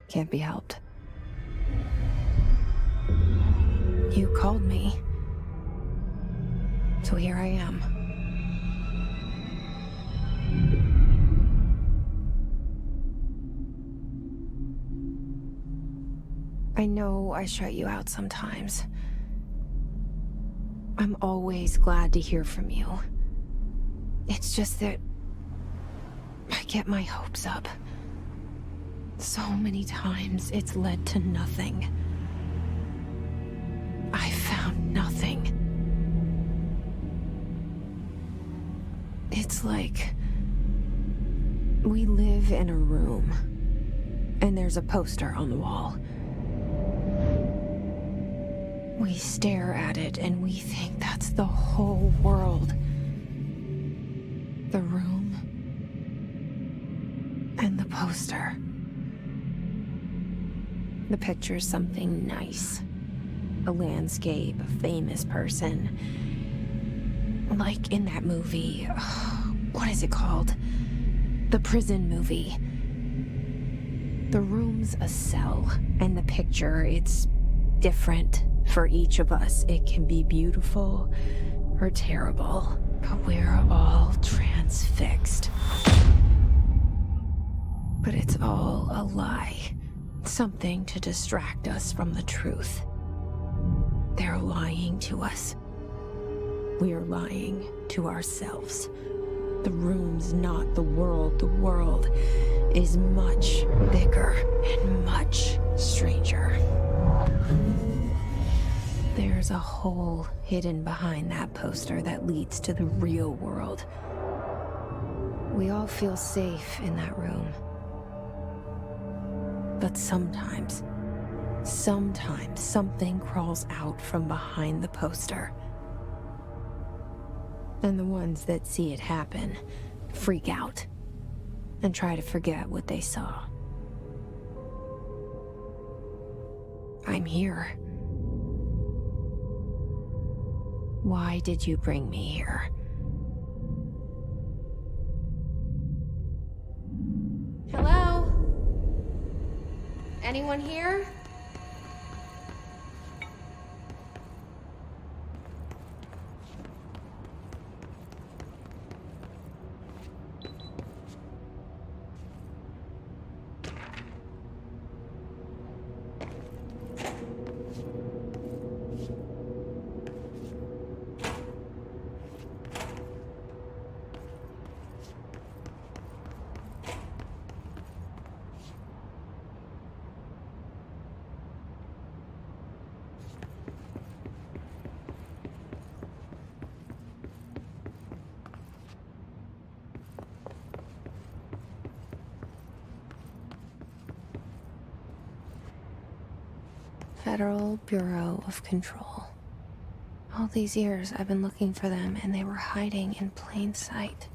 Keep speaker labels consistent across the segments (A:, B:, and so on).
A: Can't be helped. You called me. So here I am. I know I shut you out sometimes. I'm always glad to hear from you. It's just that I get my hopes up. So many times it's led to nothing. I found nothing. It's like we live in a room, and there's a poster on the wall. We stare at it and we think that's the whole world. The room and the poster. The picture's something nice. A landscape, a famous person. Like in that movie, what is it called? The prison movie. The room's a cell, and the picture, it's different for each of us. It can be beautiful or terrible, but we're all transfixed. But it's all a lie. Something to distract us from the truth. They're lying to us. We're lying to ourselves. The room's not the world. The world is much bigger and much stranger. There's a hole hidden behind that poster that leads to the real world. We all feel safe in that room. But sometimes something crawls out from behind the poster. And the ones that see it happen freak out and try to forget what they saw. I'm here. Why did you bring me here? Hello? Anyone here? Federal Bureau of Control. All these years I've been looking for them, and they were hiding in plain sight.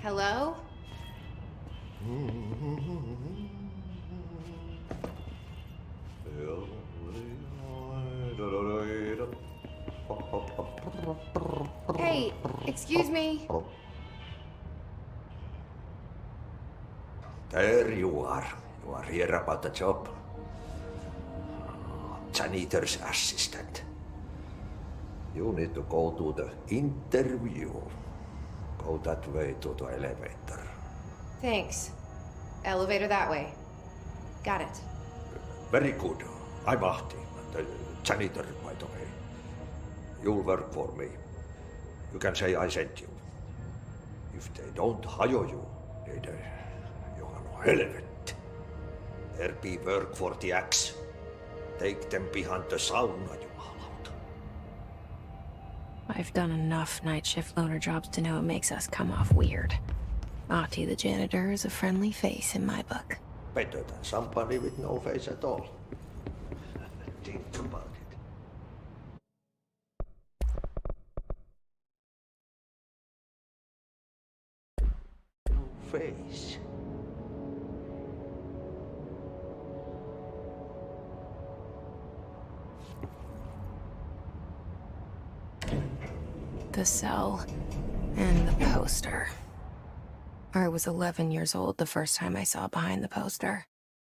A: Hello? Hey, excuse me.
B: There you are. You are here about the job. janitor's assistant. You need to go to the interview. Go that way to the elevator.
A: Thanks. Elevator that way. Got it.
B: Very good. I'm Ahti, the janitor, by the way. You'll work for me. You can say I sent you. If they don't hire you, then you are no helvet. There be work for the axe. Take them behind the sauna, you hallout.
A: I've done enough night shift loner jobs to know it makes us come off weird. Ahti the janitor is a friendly face in my book.
B: Better than somebody with no face at all. Think about it. No face.
A: The cell and the poster. I was 11 years old the first time I saw behind the poster.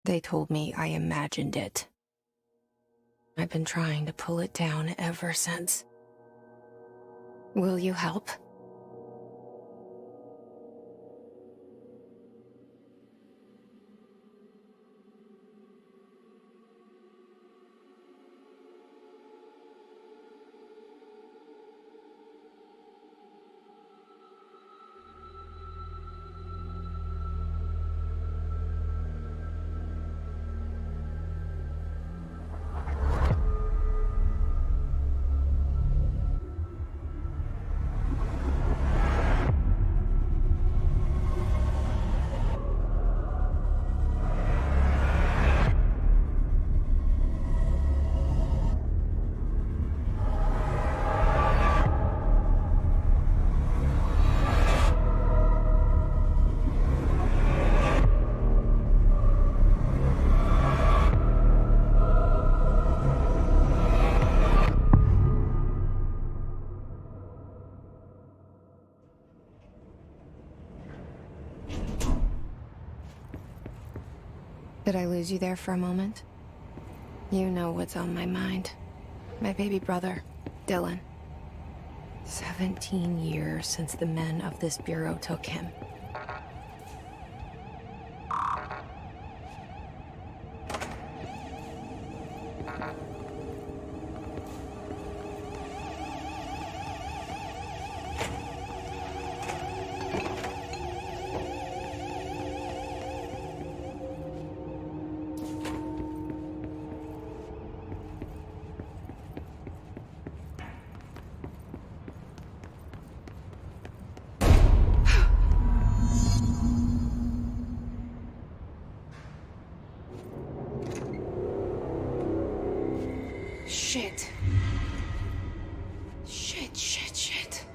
A: They told me I imagined it. I've been trying to pull it down ever since. Will you help? Did I lose you there for a moment? You know what's on my mind. My baby brother, Dylan. 17 years since the men of this bureau took him. Shit. Shit.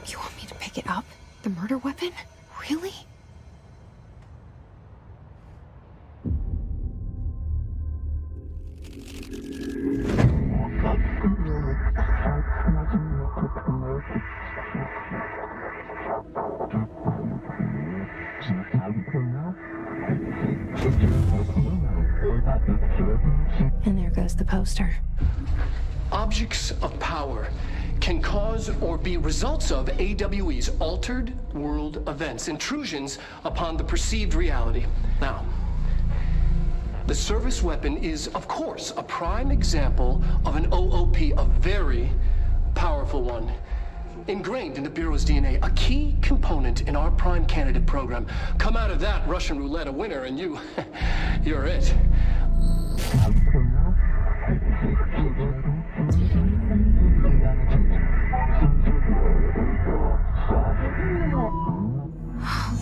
A: You want me to pick it up? The murder weapon? Really? And there goes the poster.
C: Objects of power can cause or be results of AWE's altered world events, intrusions upon the perceived reality. Now, the service weapon is, of course, a prime example of an OOP, a very powerful one. Ingrained in the Bureau's DNA, a key component in our prime candidate program. Come out of that Russian roulette a winner and you're it.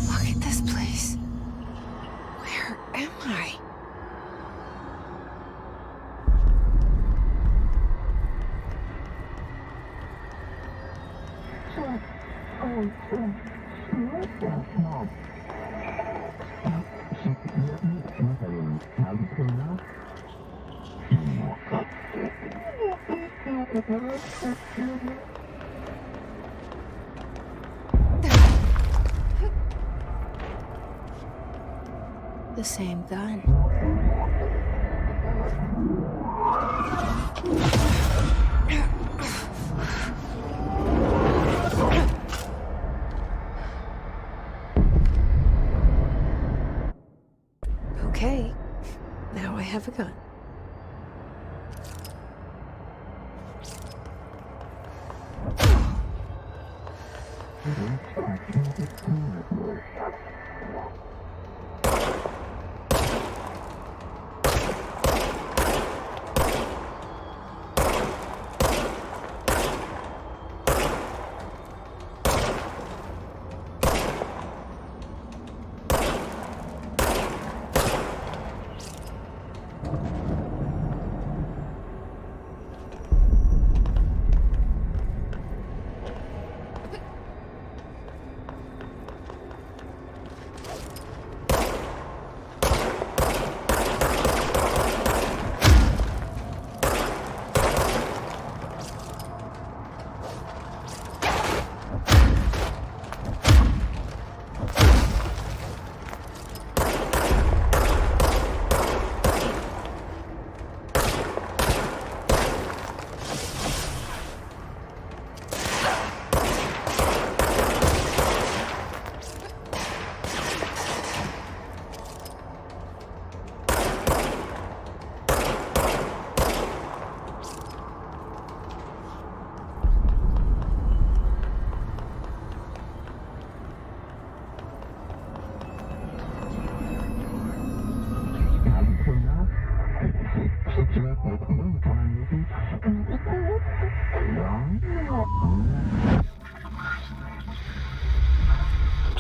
A: Look at this place. Where am I? The same gun. gun.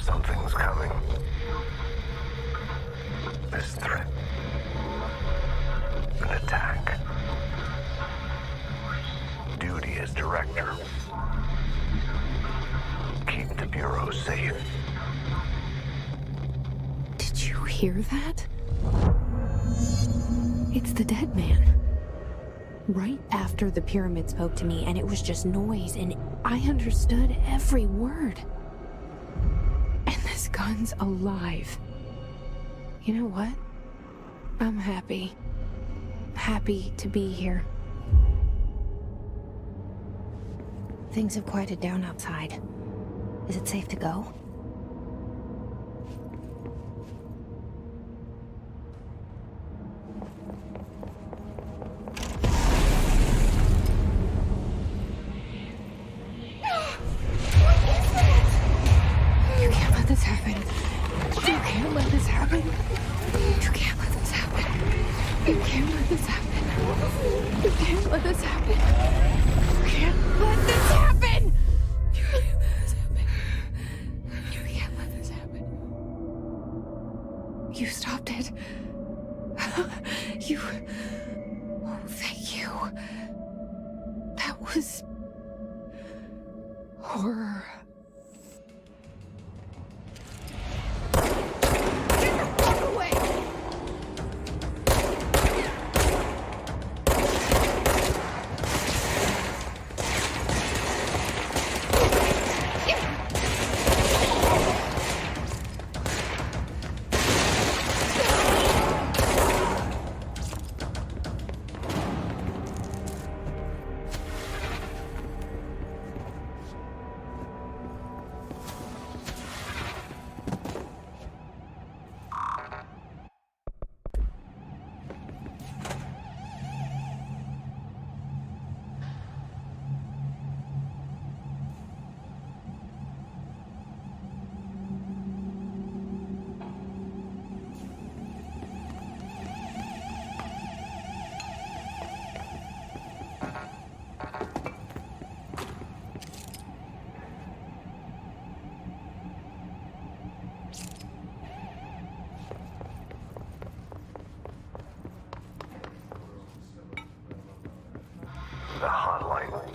D: Something's coming. This threat. An attack. Duty as director. Keep the Bureau safe.
A: Did you hear that? It's the dead man. Right after the pyramid spoke to me, and it was just noise, and I understood every word. And this gun's alive. You know what? I'm happy. Happy to be here. Things have quieted down outside. Is it safe to go? You can't let this happen. You can't let this happen. You can't let this happen. You can't let this happen. You can't let this happen. You can't let this happen. You can't let this happen. You can't let this happen. You stopped it. You... Oh, thank you. That was... horror. Get the fuck away!
D: The hotline.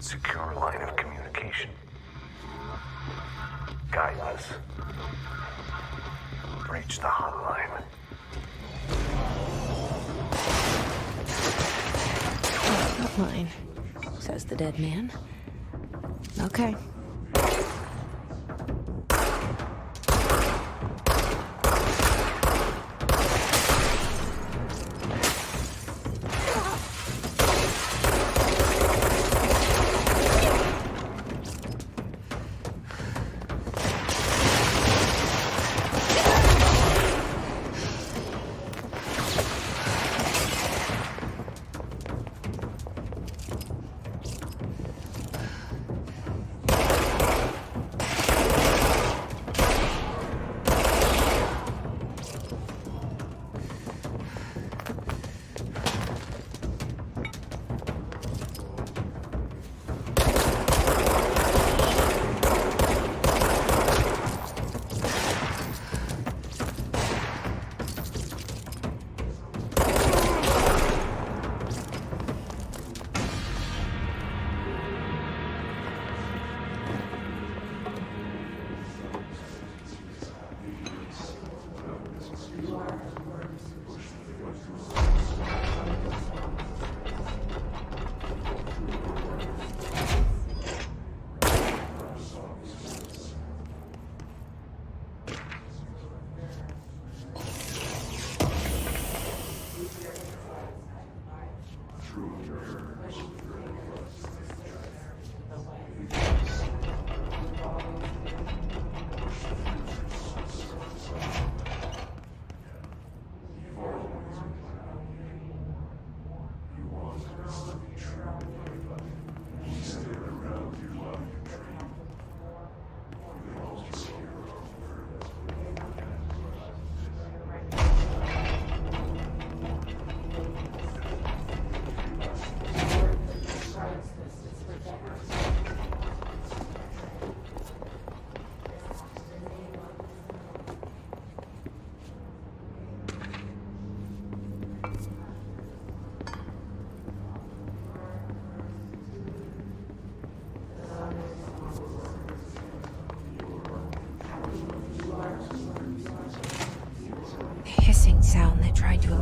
D: Secure line of communication. Guide us. Reach the hotline.
A: Hotline, says the dead man. Okay.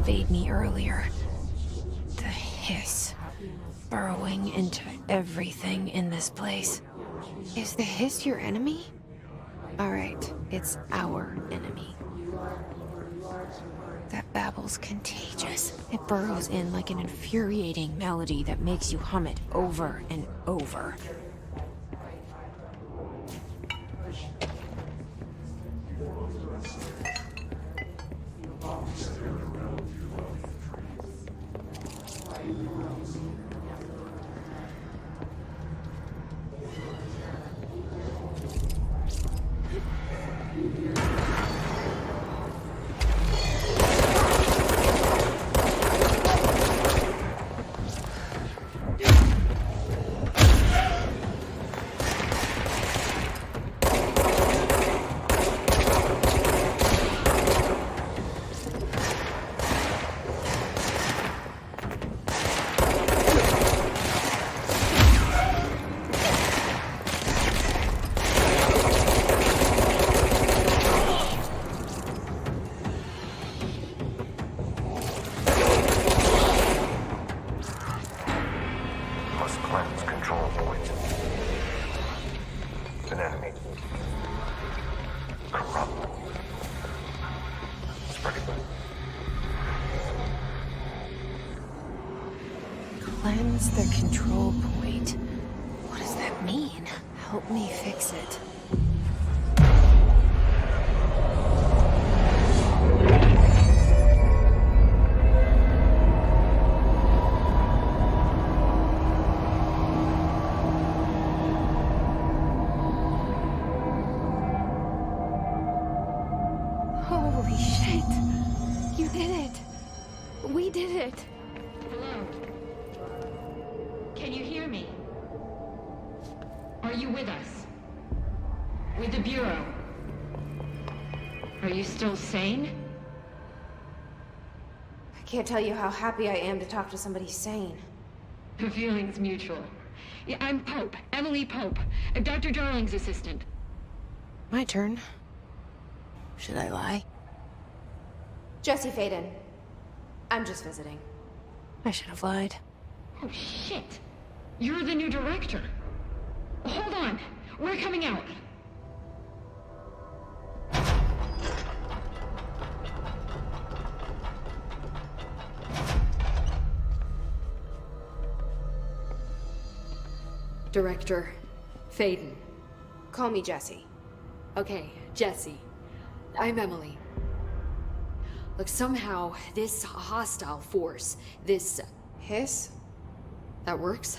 A: invade me earlier. The hiss. Burrowing into everything in this place. Is the hiss your enemy? Alright, it's our enemy. That babble's contagious. It burrows in like an infuriating melody that makes you hum it over and over.
D: Must cleanse control point. An enemy. Corrupt. Spreading.
A: Cleanse the control point. What does that mean? Help me fix it. Holy shit. You did it. We did it.
E: Hello? Can you hear me? Are you with us? With the Bureau? Are you still sane?
A: I can't tell you how happy I am to talk to somebody sane.
E: The feeling's mutual. Yeah, I'm Pope, Emily Pope, Dr. Darling's assistant.
A: My turn. Should I lie?
F: Jesse Faden. I'm just visiting.
A: I should have lied.
E: Oh, shit. You're the new director. Hold on. We're coming out.
F: Director Faden.
A: Call me Jesse.
F: Okay, Jesse. I'm Emily. Look, somehow this hostile force, this
A: Hiss?
F: that works.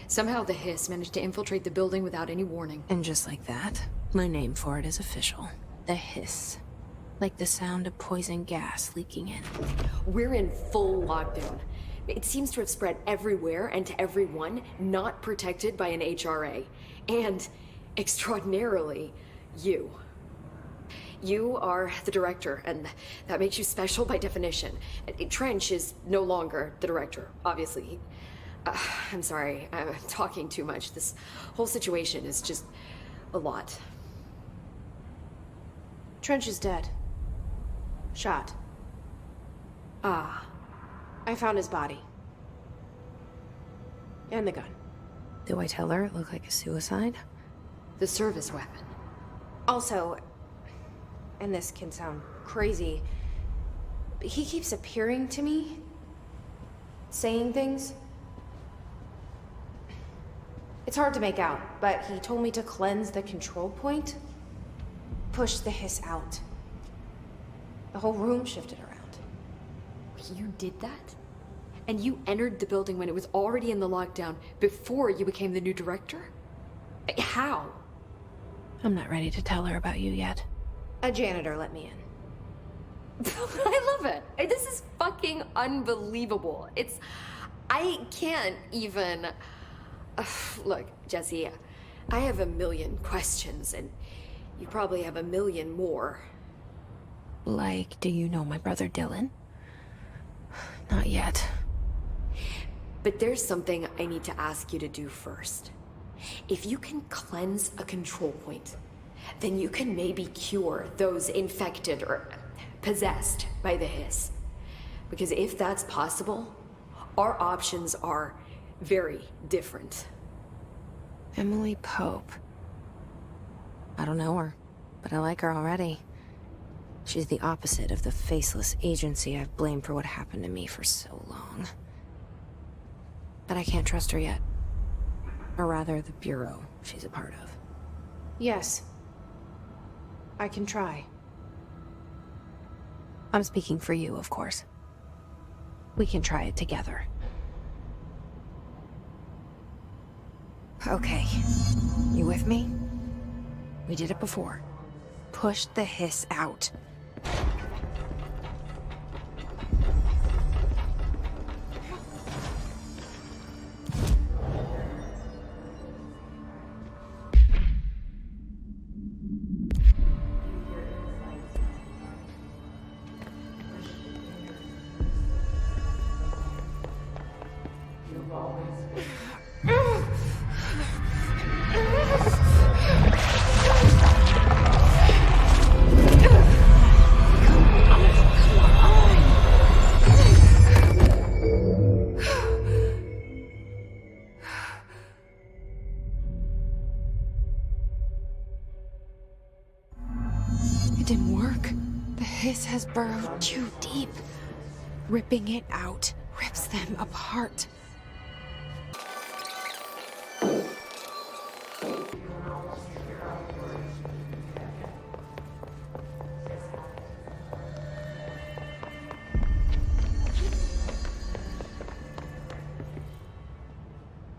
F: Somehow the hiss managed to infiltrate the building without any warning.
A: And just like that, my name for it is official. The hiss. Like the sound of poison gas leaking in.
F: We're in full lockdown. It seems to have spread everywhere and to everyone not protected by an HRA. And, extraordinarily, you. You are the director, and that makes you special by definition. Trench is no longer the director, obviously. I'm sorry, I'm talking too much. This whole situation is just a lot.
A: Trench is dead. Shot.
F: Ah,
A: I found his body. And the gun. Do I tell her it looked like a suicide?
F: the service weapon.
A: Also, and this can sound crazy, but he keeps appearing to me, saying things. It's hard to make out, but he told me to cleanse the control point, push the hiss out. The whole room shifted around.
F: You did that? And you entered the building when it was already in the lockdown before you became the new director? How?
A: I'm not ready to tell her about you yet. A janitor let me in.
F: I love it. This is fucking unbelievable. I can't even... Look, Jesse, I have a million questions, and you probably have a million more.
A: Like, do you know my brother Dylan? Not yet.
F: But there's something I need to ask you to do first. If you can cleanse a control point, then you can maybe cure those infected or possessed by the hiss. Because if that's possible, our options are very different.
A: Emily Pope. I don't know her, but I like her already. She's the opposite of the faceless agency I've blamed for what happened to me for so long. But I can't trust her yet. Or rather, the Bureau she's a part of. Yes. I can try. I'm speaking for you, of course. We can try it together. Okay. You with me? We did it before. Push the hiss out. It didn't work. The hiss has burrowed too deep. Ripping it out rips them apart.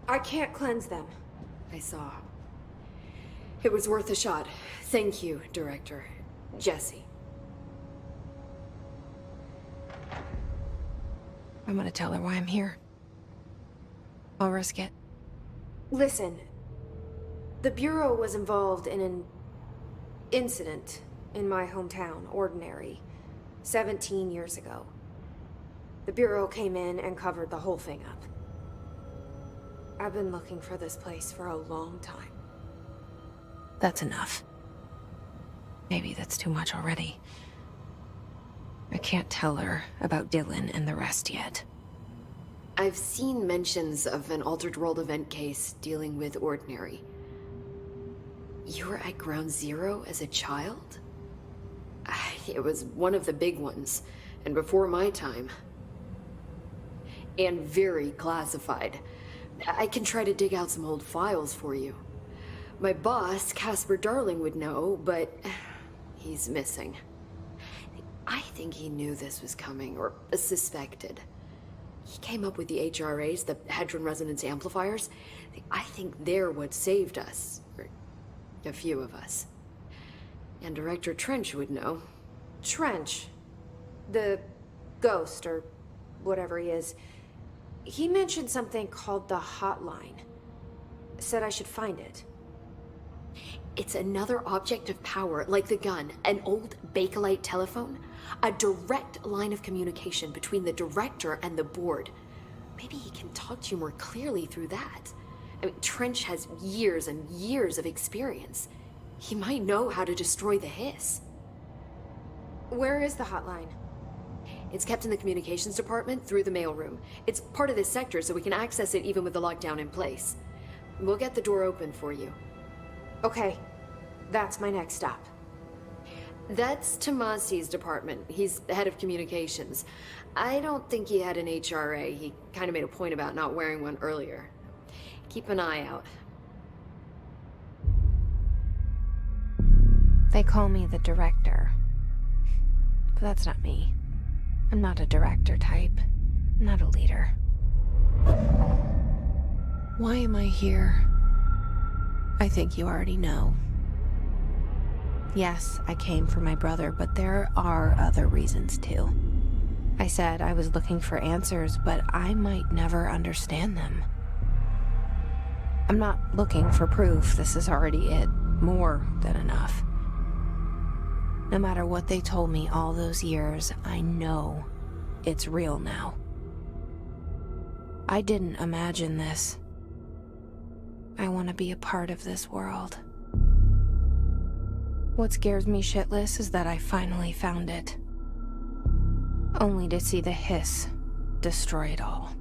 A: I can't cleanse them.
F: I saw. It was worth a shot. Thank you, Director. Jesse.
A: I'm gonna tell her why I'm here. I'll risk it.
G: Listen, the Bureau was involved in an incident in my hometown, Ordinary, 17 years ago. The Bureau came in and covered the whole thing up. I've been looking for this place for a long time.
A: That's enough. Maybe that's too much already. I can't tell her about Dylan and the rest yet.
F: I've seen mentions of an Altered World event case dealing with Ordinary. You were at Ground Zero as a child? It was one of the big ones, and before my time. And very classified. I can try to dig out some old files for you. My boss, Casper Darling, would know, but he's missing. I think he knew this was coming, or suspected. He came up with the HRAs, the Hadron Resonance Amplifiers. I think they're what saved us. Or a few of us. And Director Trench would know.
G: Trench, the ghost, or whatever he is, he mentioned something called the Hotline. Said I should find it.
F: It's another object of power, like the gun, an old Bakelite telephone, a direct line of communication between the director and the board. Maybe he can talk to you more clearly through that. I mean, Trench has years and years of experience. He might know how to destroy the hiss.
G: Where is the hotline?
F: It's kept in the communications department through the mailroom. It's part of this sector, so we can access it even with the lockdown in place. We'll get the door open for you.
G: Okay, that's my next stop.
F: That's Tomasi's department. He's the head of communications. I don't think he had an HRA. He kind of made a point about not wearing one earlier. Keep an eye out.
A: They call me the director. But that's not me. I'm not a director type. I'm not a leader. Why am I here? I think you already know. Yes, I came for my brother, but there are other reasons too. I said I was looking for answers, but I might never understand them. I'm not looking for proof. This is already it. More than enough. No matter what they told me all those years, I know it's real now. I didn't imagine this. I want to be a part of this world. What scares me shitless is that I finally found it. only to see the hiss destroy it all.